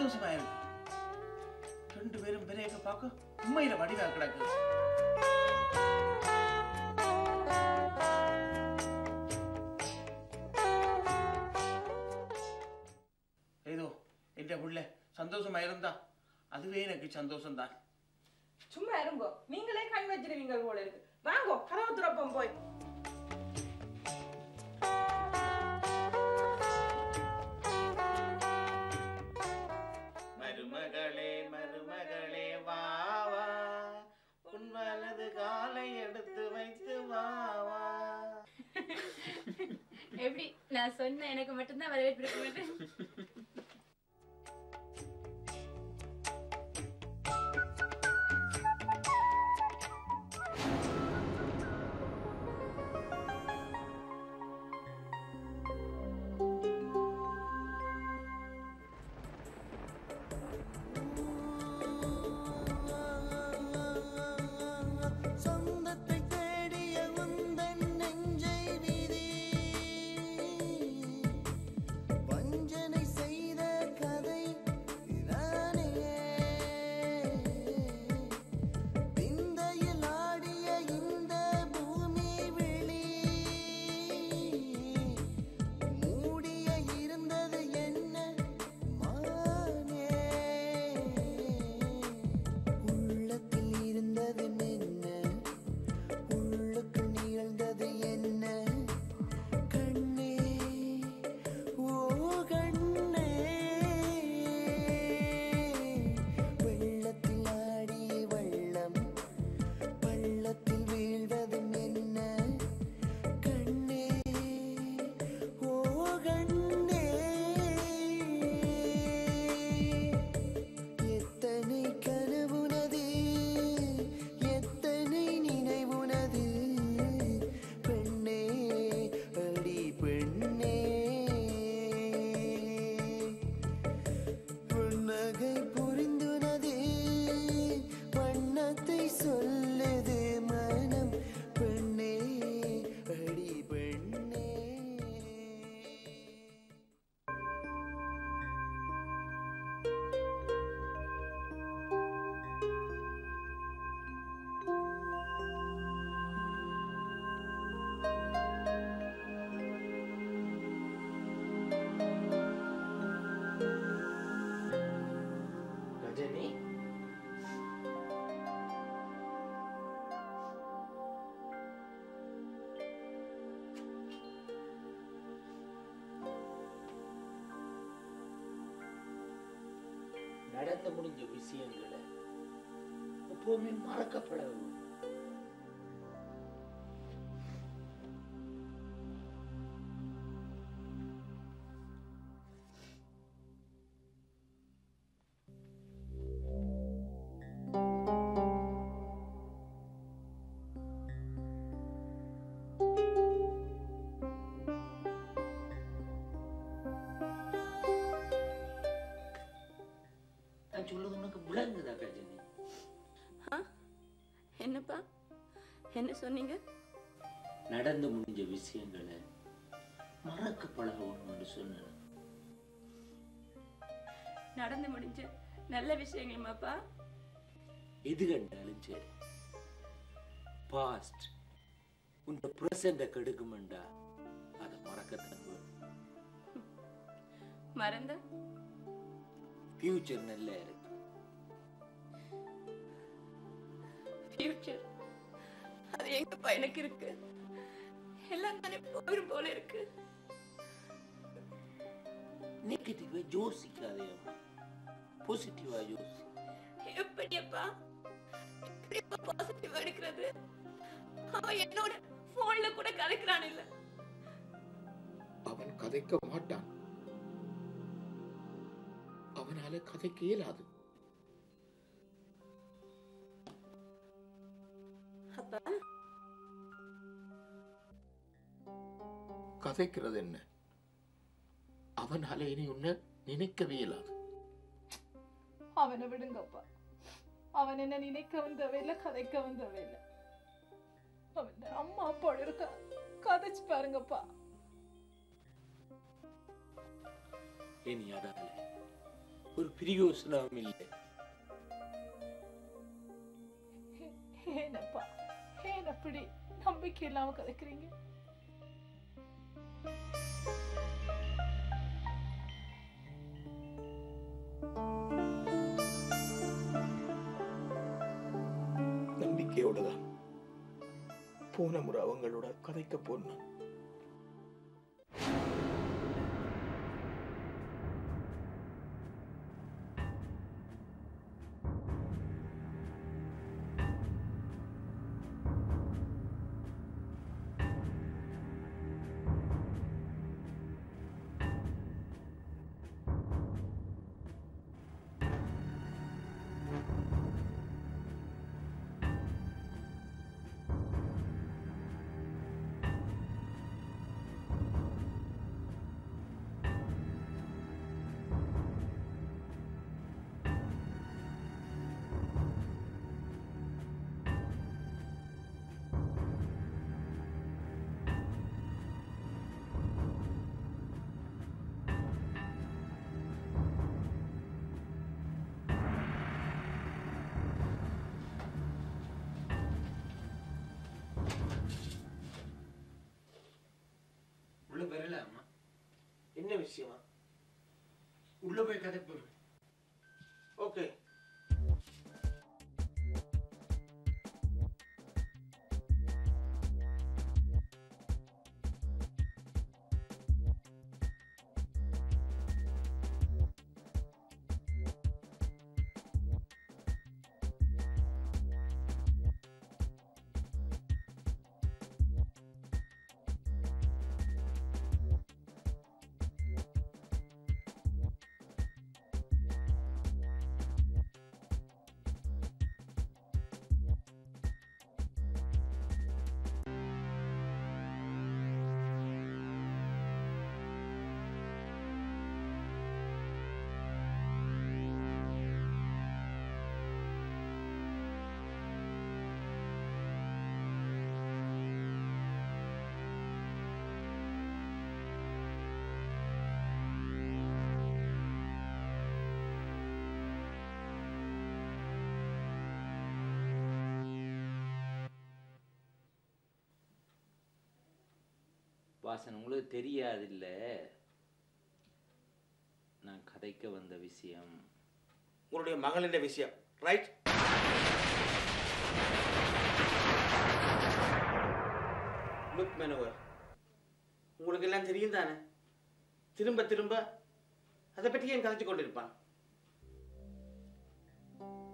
சந்தோஷமா இருக்கு. ரெண்டு பேரும் பெரிய பார்க்க உண்மையில வடிவா கிடக்கு. ஏதோ என்ற புள்ள சந்தோஷமா இருந்தா அதுவே எனக்கு சந்தோஷம்தான். சும்மா இருங்கோ, நீங்களே கண் வச்சிருவீங்க போல இருக்கு. வாங்கோ கதவு திறப்போம் போய். மருமகளே மருமகளே வா வா, உன் வலது காலை எடுத்து வைத்து வா வா. எப்படி நான் சொன்ன எனக்கு மட்டும்தான் வரவேற்பு இருக்க மாட்டேன். நடந்து முடிஞ்ச விஷயங்களை எப்பவுமே மறக்கப்படாது. சொல்லுது உனக்கு விளங்குதா கஜினி? என்னப்பா என்ன சொன்னீங்க? நடந்து முடிஞ்ச விஷயங்களை மறக்க பழகணும்னு சொன்ன. நடந்து முடிஞ்ச நல்ல விஷயங்களாப்பா? எது கண்டாலும் சரி, பாஸ்ட் உன் பிரசண்ட கெடுக்குமெண்டா அதை மறக்கத்தான் வேணும். மறந்த ஃபியூச்சர் நல்லா இருக்கு. ஃபியூச்சர் அது எங்கப்பா எனக்கு இருக்கு? எல்லாம் தானே போயிடும் போல இருக்கு. நெகட்டிவா யோசிக்காதே, பாசிட்டிவா யோசி. எப்படியப்பா எப்படிப்பா பாசிட்டிவா எடுக்கிறது? அவன் என்னோட போன்ல கூட கதைக்கிறான். இல்ல அவன் கதைக்க மாட்டான், அவனால கதைக்க இயலாது. கதைக்கிறது என்ன? அவனால இனி உன்னை நினைக்கவே இயலாது. அவனை விடுங்கப்பா. அவன் என்ன நினைக்கவும் தேவையில்லை, கதைக்கவும் தேவையில்லை. அவன் அம்மா அப்பா இருக்க கதைச்சு பாருங்கப்பா. இனி அதால ஒரு பிரயோசனம் இல்லை. ஏனப்பா ஏன் அப்படி நம்பிக்கை இல்லாம கதைக்கிறீங்க? நம்பிக்கையோட தான் போன முறை அவங்களோட கதைக்க போனேன். உள்ள வரலாமா? என்ன விஷயமா? உள்ள போய் கதை போறேன். ஓகே. வாசன், உங்களுக்கு தெரியாது இல்ல நான் கதைக்க வந்த விஷயம். உங்களுடைய மகளின் விஷயம், ரைட்? லுக் மேனோவர், உங்களுக்கு எல்லாம் தெரியும் தானே? திரும்ப திரும்ப அதை பற்றி ஏன் கதைச்சு கொண்டிருப்பான்?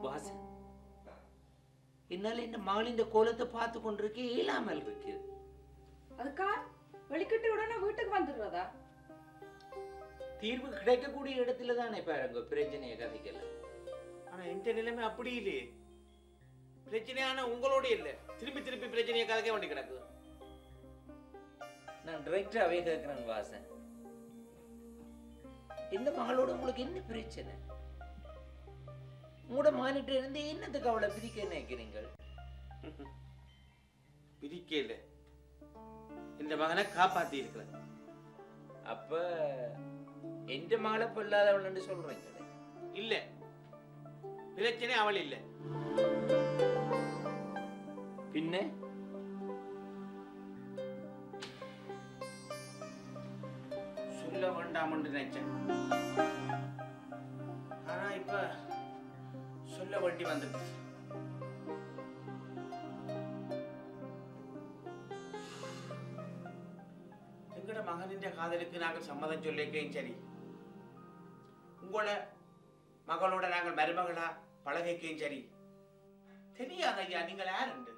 வாசன், என்னால இந்த மகளின் கோலத்தை பார்த்து கொண்டிருக்க இயலாமல் இருக்கு. அதுக்கா வெளிக்கிட்டு உடனே வீட்டுக்கு வந்துடுறதா? தீர்வு கிடைக்கக்கூடிய இடத்துல தானே பாருங்க பிரச்சனையை கதைக்கல. ஆனா இந்த நிலைமை அப்படி இல்லையே. பிரச்சனையான உங்களோட இல்ல, திருப்பி திருப்பி பிரச்சனையை கதைக்க வேண்டி கிடக்கு. நான் டைரக்டாவே கேட்கிறேன் வாசன், இந்த மகளோட உங்களுக்கு என்ன பிரச்சனை? உங்களோட மகனிட்ட இருந்து என்னத்துக்கு அவளை பிரிக்க நினைக்கிறீங்க? பிரிக்க இல்ல, இந்த மகனை காப்பாத்தி இருக்கிறேன். அப்ப எந்த மகளை பொல்லாதவள் சொல்றீங்களே? இல்ல, பிரச்சனை அவள் இல்ல. பின்ன சொல்ல வேண்டாம் என்று நினைச்சேன். ஆனா இப்ப சொல்ல வேண்டி வந்துடுச்சு. எங்கட மகனின் காதலுக்கு நாங்கள் சம்மதம் சொல்லிக்கேன் சரி, உங்களோட மகளோட நாங்கள் மருமகளா பழகைக்கேன் சரி. தெரியாது ஐயா நீங்கள் யாருண்டு.